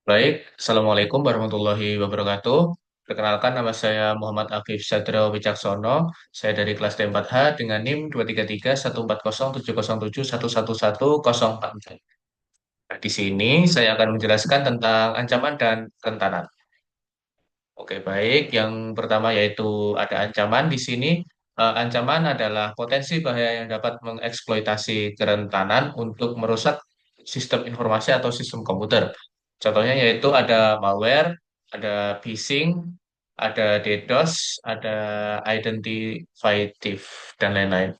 Baik, Assalamualaikum warahmatullahi wabarakatuh. Perkenalkan nama saya Muhammad Afif Sadro Wicaksono. Saya dari kelas D4H dengan NIM 233140707111044. Nah, di sini saya akan menjelaskan tentang ancaman dan kerentanan. Oke, baik. Yang pertama yaitu ada ancaman di sini. Ancaman adalah potensi bahaya yang dapat mengeksploitasi kerentanan untuk merusak sistem informasi atau sistem komputer. Contohnya yaitu ada malware, ada phishing, ada DDoS, ada identity thief, dan lain-lain.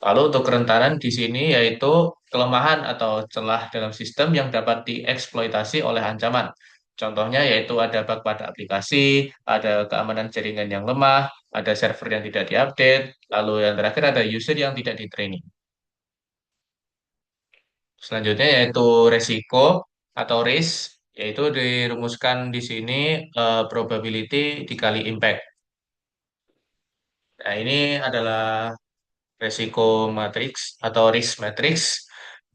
Lalu untuk kerentanan di sini yaitu kelemahan atau celah dalam sistem yang dapat dieksploitasi oleh ancaman. Contohnya yaitu ada bug pada aplikasi, ada keamanan jaringan yang lemah, ada server yang tidak diupdate, lalu yang terakhir ada user yang tidak di-training. Selanjutnya yaitu resiko atau risk, yaitu dirumuskan di sini probability dikali impact. Nah, ini adalah resiko matrix atau risk matrix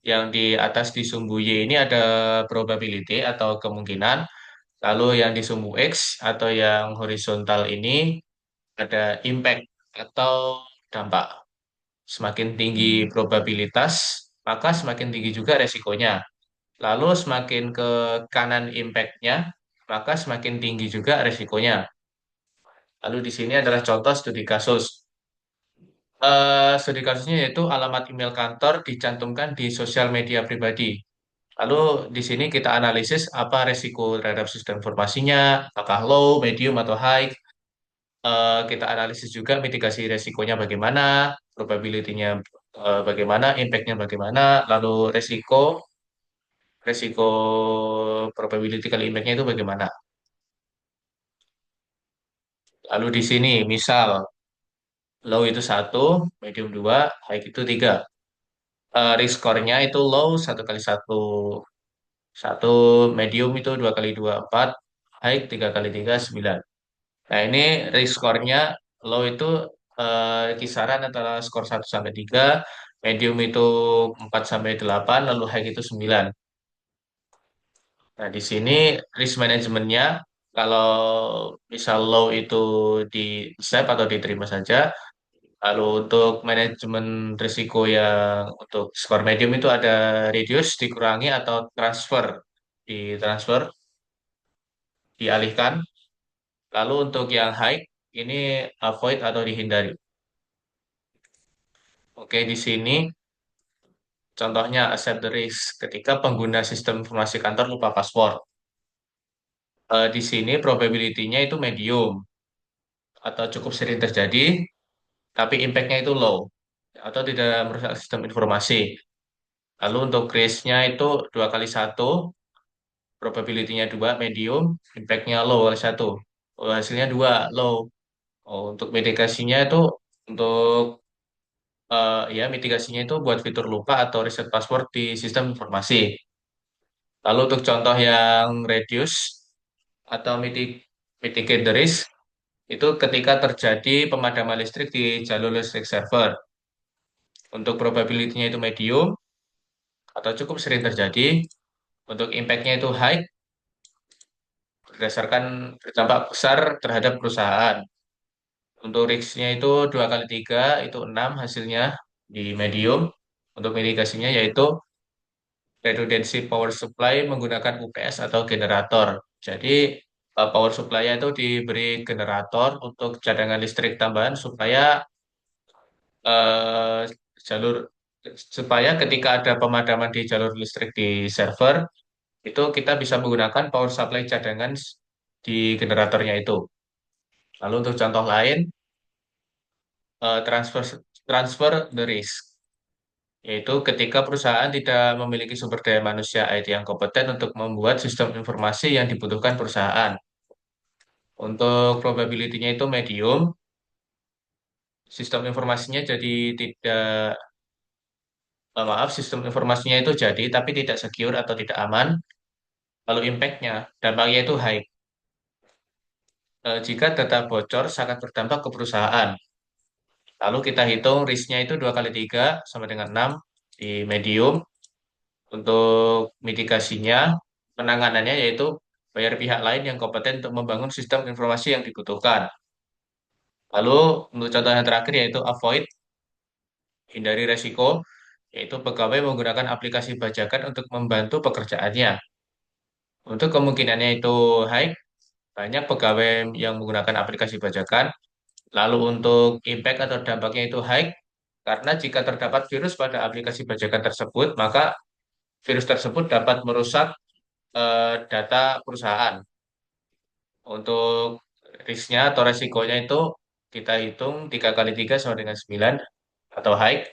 yang di atas di sumbu Y ini ada probability atau kemungkinan, lalu yang di sumbu X atau yang horizontal ini ada impact atau dampak. Semakin tinggi probabilitas, maka semakin tinggi juga resikonya. Lalu semakin ke kanan impact-nya, maka semakin tinggi juga resikonya. Lalu di sini adalah contoh studi kasus. Studi kasusnya yaitu alamat email kantor dicantumkan di sosial media pribadi. Lalu di sini kita analisis apa resiko terhadap sistem informasinya, apakah low, medium, atau high. Kita analisis juga mitigasi resikonya bagaimana, probability-nya bagaimana, impact-nya bagaimana, lalu resiko probability kali impact-nya itu bagaimana. Lalu di sini misal low itu satu, medium dua, high itu tiga. Risk score-nya itu low satu kali satu, satu, medium itu dua kali dua, empat, high tiga kali tiga, sembilan. Nah, ini risk score-nya low itu kisaran antara skor satu sampai 3, medium itu 4 sampai 8, lalu high itu 9. Nah, di sini risk management-nya kalau misal low itu di accept atau diterima saja, lalu untuk manajemen risiko yang untuk skor medium itu ada reduce, dikurangi, atau transfer, ditransfer, dialihkan. Lalu untuk yang high ini avoid atau dihindari. Oke, di sini contohnya accept the risk ketika pengguna sistem informasi kantor lupa password. Di sini probability-nya itu medium atau cukup sering terjadi, tapi impact-nya itu low atau tidak merusak sistem informasi. Lalu untuk risk-nya itu dua kali satu, probability-nya dua, medium, impact-nya low kali satu. Oh, hasilnya dua, low. Oh, untuk mitigasinya itu untuk ya mitigasinya itu buat fitur lupa atau reset password di sistem informasi. Lalu untuk contoh yang reduce atau mitigate the risk itu ketika terjadi pemadaman listrik di jalur listrik server. Untuk probability-nya itu medium atau cukup sering terjadi. Untuk impact-nya itu high berdasarkan berdampak besar terhadap perusahaan. Untuk risk-nya itu dua kali tiga itu 6 hasilnya di medium. Untuk mitigasinya yaitu redundancy power supply menggunakan UPS atau generator. Jadi power supply-nya itu diberi generator untuk cadangan listrik tambahan eh, jalur supaya ketika ada pemadaman di jalur listrik di server itu kita bisa menggunakan power supply cadangan di generatornya itu. Lalu untuk contoh lain transfer transfer the risk, yaitu ketika perusahaan tidak memiliki sumber daya manusia IT yang kompeten untuk membuat sistem informasi yang dibutuhkan perusahaan. Untuk probability-nya itu medium, sistem informasinya jadi tidak, maaf, sistem informasinya itu jadi tapi tidak secure atau tidak aman. Lalu impact-nya, dampaknya itu high. Jika data bocor sangat berdampak ke perusahaan. Lalu kita hitung risk-nya itu 2 kali 3 sama dengan 6 di medium. Untuk mitigasinya penanganannya yaitu bayar pihak lain yang kompeten untuk membangun sistem informasi yang dibutuhkan. Lalu untuk contoh yang terakhir yaitu avoid, hindari resiko, yaitu pegawai menggunakan aplikasi bajakan untuk membantu pekerjaannya. Untuk kemungkinannya itu high, banyak pegawai yang menggunakan aplikasi bajakan. Lalu untuk impact atau dampaknya itu high, karena jika terdapat virus pada aplikasi bajakan tersebut, maka virus tersebut dapat merusak data perusahaan. Untuk risknya atau resikonya itu kita hitung 3 kali 3 sama dengan 9 atau high.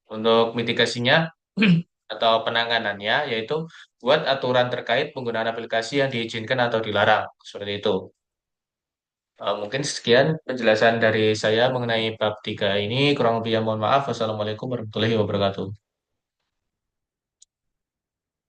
Untuk mitigasinya atau penanganannya yaitu buat aturan terkait penggunaan aplikasi yang diizinkan atau dilarang. Seperti itu. Mungkin sekian penjelasan dari saya mengenai bab 3 ini. Kurang lebih mohon maaf. Wassalamualaikum warahmatullahi wabarakatuh.